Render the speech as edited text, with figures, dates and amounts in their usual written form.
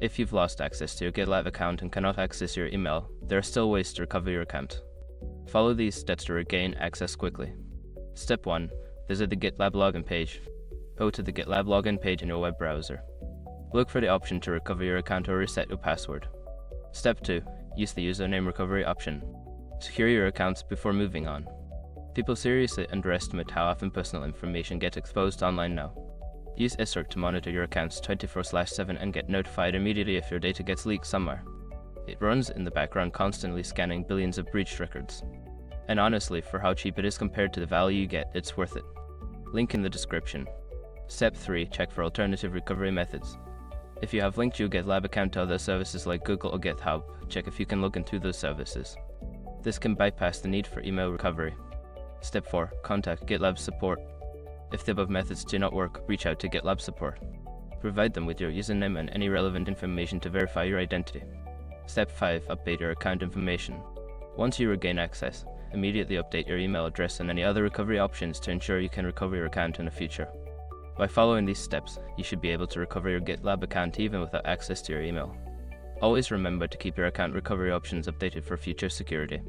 If you've lost access to your GitLab account and cannot access your email, there are still ways to recover your account. Follow these steps to regain access quickly. Step 1. Visit the GitLab login page. Go to the GitLab login page in your web browser. Look for the option to recover your account or reset your password. Step 2. Use the username recovery option. Secure your accounts before moving on. People seriously underestimate how often personal information gets exposed online now. Use Assert to monitor your accounts 24/7 and get notified immediately if your data gets leaked somewhere. It runs in the background, constantly scanning billions of breached records. And honestly, for how cheap it is compared to the value you get, it's worth it. Link in the description. Step 3. Check for alternative recovery methods. If you have linked your GitLab account to other services like Google or GitHub, check if you can log into those services. This can bypass the need for email recovery. Step 4. Contact GitLab support. If the above methods do not work, reach out to GitLab support. Provide them with your username and any relevant information to verify your identity. Step 5. Update your account information. Once you regain access, immediately update your email address and any other recovery options to ensure you can recover your account in the future. By following these steps, you should be able to recover your GitLab account even without access to your email. Always remember to keep your account recovery options updated for future security.